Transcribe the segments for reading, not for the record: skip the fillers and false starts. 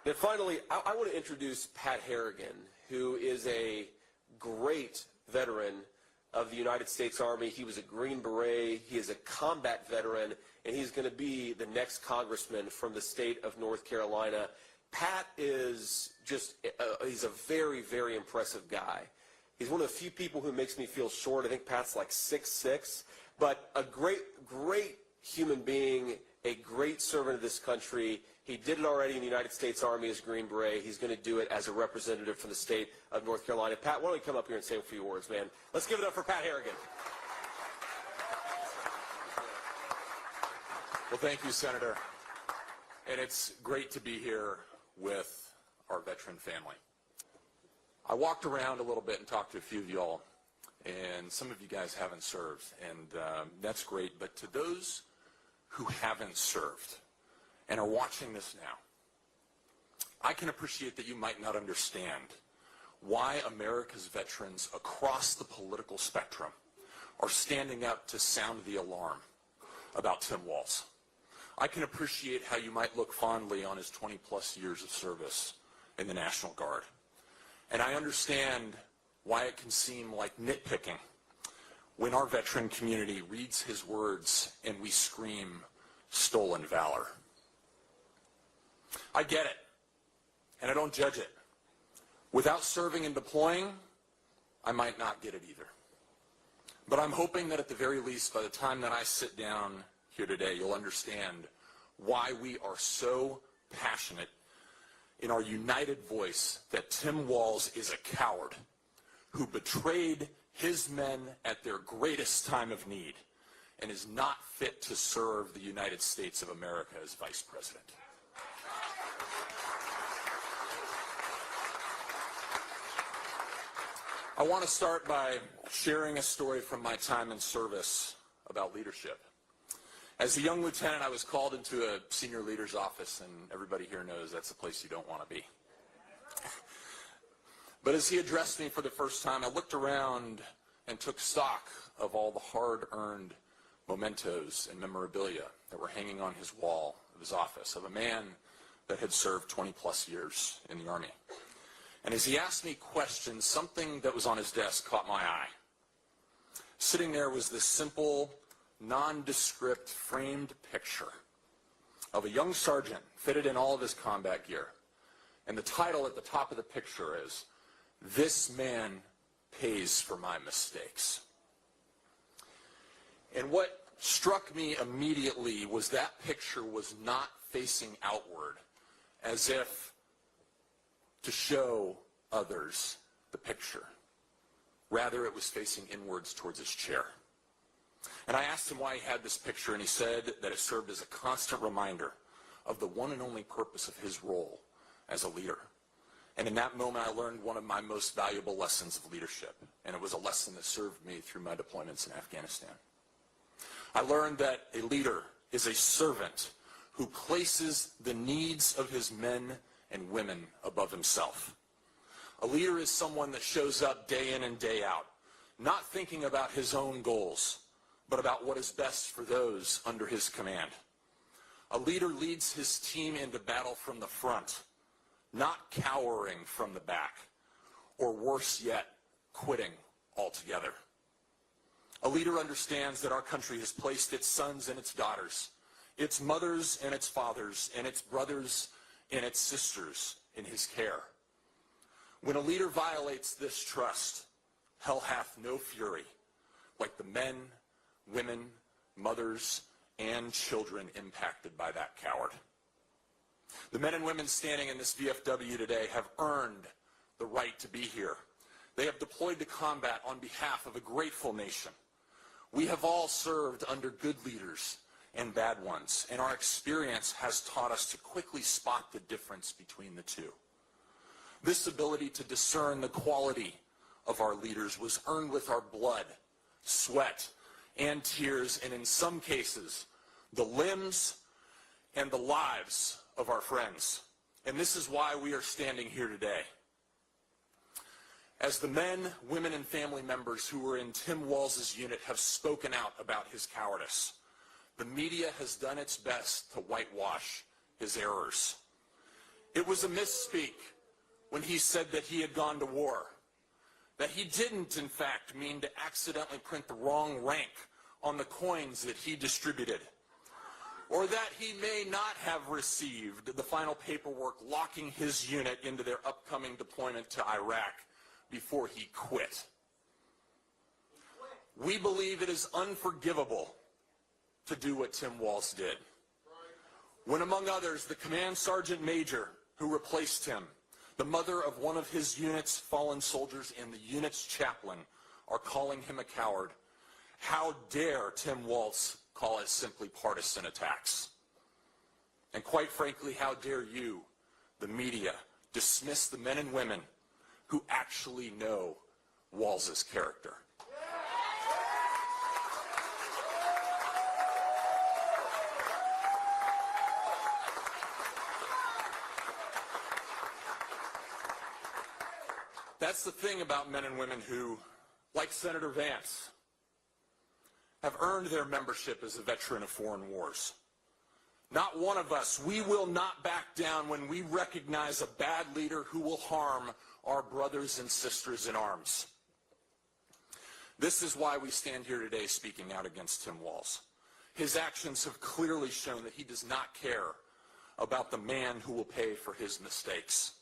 And finally, I want to introduce Pat Harrigan, who is a great veteran of the United States Army. He was a Green Beret. He is a combat veteran, and he's going to be the next congressman from the state of North Carolina. Pat is just, he's a very, very impressive guy. He's one of the few people who makes me feel short. I think Pat's like 6'6", but a great, great human being, a great servant of this country. He did it already in the United States Army as Green Beret. He's going to do it as a representative from the state of North Carolina. Pat, why don't you come up here and say a few words, man? Let's give it up for Pat Harrigan. Well, thank you, Senator. And it's great to be here with our veteran family. I walked around a little bit and talked to a few of y'all, and some of you guys haven't served, and that's great. But to those who haven't served and are watching this now, I can appreciate that you might not understand why America's veterans across the political spectrum are standing up to sound the alarm about Tim Walz. I can appreciate how you might look fondly on his 20-plus years of service in the National Guard. And I understand why it can seem like nitpicking when our veteran community reads his words and we scream, "Stolen valor." I get it, and I don't judge it. Without serving and deploying, I might not get it either. But I'm hoping that at the very least, by the time that I sit down here today, you'll understand why we are so passionate in our united voice that Tim Walz is a coward who betrayed his men at their greatest time of need and is not fit to serve the United States of America as Vice President. I want to start by sharing a story from my time in service about leadership. As a young lieutenant, I was called into a senior leader's office, and everybody here knows that's a place you don't want to be. But as he addressed me for the first time, I looked around and took stock of all the hard-earned mementos and memorabilia that were hanging on his wall of his office of a man that had served 20-plus years in the Army. And as he asked me questions, something that was on his desk caught my eye. Sitting there was this simple, nondescript framed picture of a young sergeant fitted in all of his combat gear. And the title at the top of the picture is, "This man pays for my mistakes." And what struck me immediately was that picture was not facing outward as if to show others the picture. Rather, it was facing inwards towards his chair. And I asked him why he had this picture, and he said that it served as a constant reminder of the one and only purpose of his role as a leader. And in that moment, I learned one of my most valuable lessons of leadership, and it was a lesson that served me through my deployments in Afghanistan. I learned that a leader is a servant who places the needs of his men and women above himself. A leader is someone that shows up day in and day out, not thinking about his own goals, but about what is best for those under his command. A leader leads his team into battle from the front, not cowering from the back, or worse yet, quitting altogether. A leader understands that our country has placed its sons and its daughters, its mothers and its fathers, and its brothers and its sisters in his care. When a leader violates this trust, hell hath no fury like the men, women, mothers, and children impacted by that coward. The men and women standing in this VFW today have earned the right to be here. They have deployed to combat on behalf of a grateful nation. We have all served under good leaders and bad ones, and our experience has taught us to quickly spot the difference between the two. This ability to discern the quality of our leaders was earned with our blood, sweat, and tears, and in some cases, the limbs and the lives of our friends. And this is why we are standing here today. As the men, women, and family members who were in Tim Walz's unit have spoken out about his cowardice, the media has done its best to whitewash his errors. It was a misspeak when he said that he had gone to war, that he didn't, in fact, mean to accidentally print the wrong rank on the coins that he distributed, or that he may not have received the final paperwork locking his unit into their upcoming deployment to Iraq before he quit. We believe it is unforgivable to do what Tim Walz did, when, among others, the command sergeant major who replaced him, the mother of one of his unit's fallen soldiers, and the unit's chaplain are calling him a coward. How dare Tim Walz call it simply partisan attacks? And quite frankly, how dare you, the media, dismiss the men and women who actually know Walz's character? That's the thing about men and women who, like Senator Vance, have earned their membership as a veteran of foreign wars. Not one of us, we will not back down when we recognize a bad leader who will harm our brothers and sisters in arms. This is why we stand here today speaking out against Tim Walz. His actions have clearly shown that he does not care about the man who will pay for his mistakes.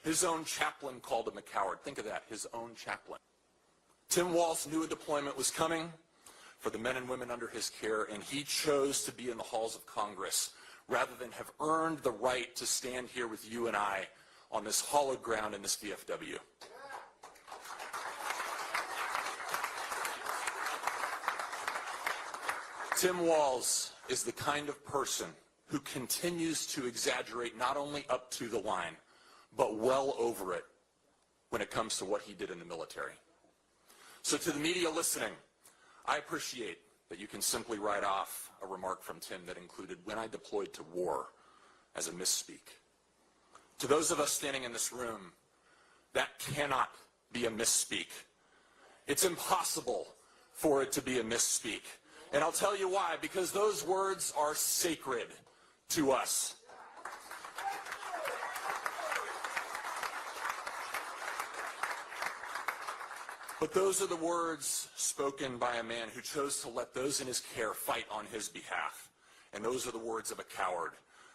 His own chaplain called him a coward. Think of that, his own chaplain. Tim Walz knew a deployment was coming for the men and women under his care, and he chose to be in the halls of Congress rather than have earned the right to stand here with you and I on this hallowed ground in this VFW. Tim Walz is the kind of person who continues to exaggerate not only up to the line, but well over it when it comes to what he did in the military. So to the media listening, I appreciate that you can simply write off a remark from Tim that included "when I deployed to war" as a misspeak. To those of us standing in this room, that cannot be a misspeak. It's impossible for it to be a misspeak. And I'll tell you why, because those words are sacred to us. But those are the words spoken by a man who chose to let those in his care fight on his behalf. And those are the words of a coward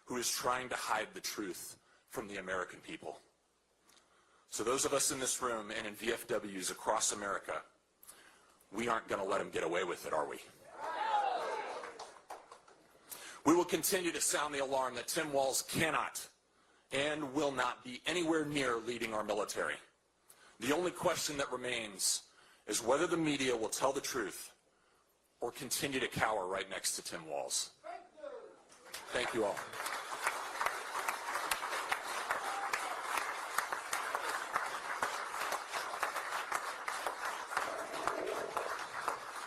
who is trying to hide the truth from the American people. So those of us in this room and in VFWs across America, we aren't going to let him get away with it, are we? We will continue to sound the alarm that Tim Walz cannot and will not be anywhere near leading our military. The only question that remains is whether the media will tell the truth or continue to cower right next to Tim Walz. Thank you all.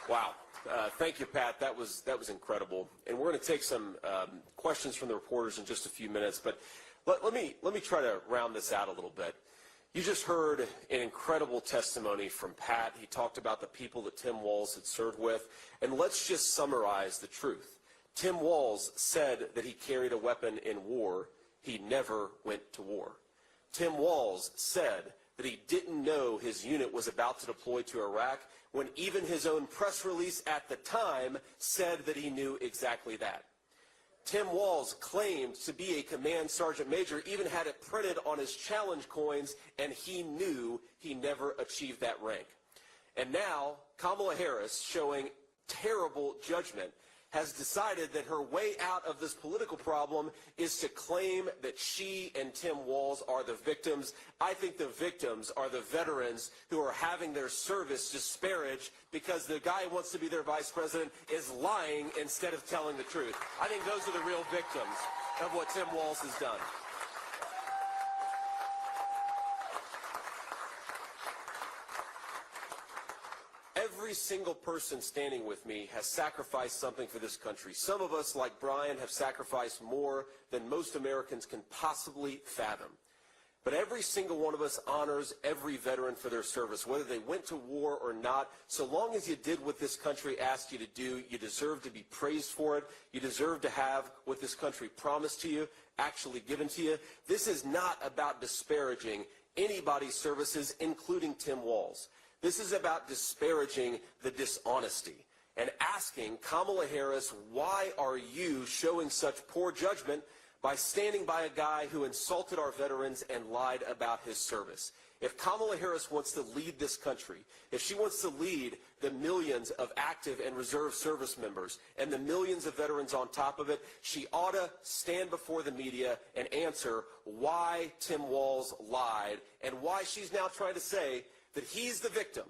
Wow. Thank you, Pat. That was incredible. And we're going to take some questions from the reporters in just a few minutes. But let me try to round this out a little bit. You just heard an incredible testimony from Pat. He talked about the people that Tim Walz had served with. And let's just summarize the truth. Tim Walz said that he carried a weapon in war. He never went to war. Tim Walz said that he didn't know his unit was about to deploy to Iraq, when even his own press release at the time said that he knew exactly that. Tim Walz claimed to be a command sergeant major, even had it printed on his challenge coins, and he knew he never achieved that rank. And now, Kamala Harris, showing terrible judgment, has decided that her way out of this political problem is to claim that she and Tim Walz are the victims. I think the victims are the veterans who are having their service disparaged because the guy who wants to be their vice president is lying instead of telling the truth. I think those are the real victims of what Tim Walz has done. Every single person standing with me has sacrificed something for this country. Some of us, like Brian, have sacrificed more than most Americans can possibly fathom. But every single one of us honors every veteran for their service, whether they went to war or not. So long as you did what this country asked you to do, you deserve to be praised for it. You deserve to have what this country promised to you actually given to you. This is not about disparaging anybody's services, including Tim Walz. This is about disparaging the dishonesty and asking Kamala Harris, why are you showing such poor judgment by standing by a guy who insulted our veterans and lied about his service? If Kamala Harris wants to lead this country, if she wants to lead the millions of active and reserve service members and the millions of veterans on top of it, she ought to stand before the media and answer why Tim Walz lied and why she's now trying to say that he's the victim,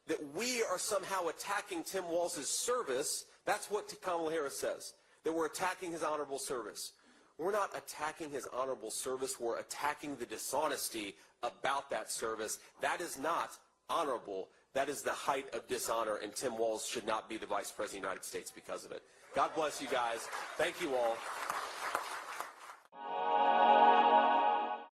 that we are somehow attacking Tim Walz's service. That's what Kamala Harris says, that we're attacking his honorable service. We're not attacking his honorable service. We're attacking the dishonesty about that service. That is not honorable. That is the height of dishonor, and Tim Walz should not be the Vice President of the United States because of it. God bless you guys. Thank you all.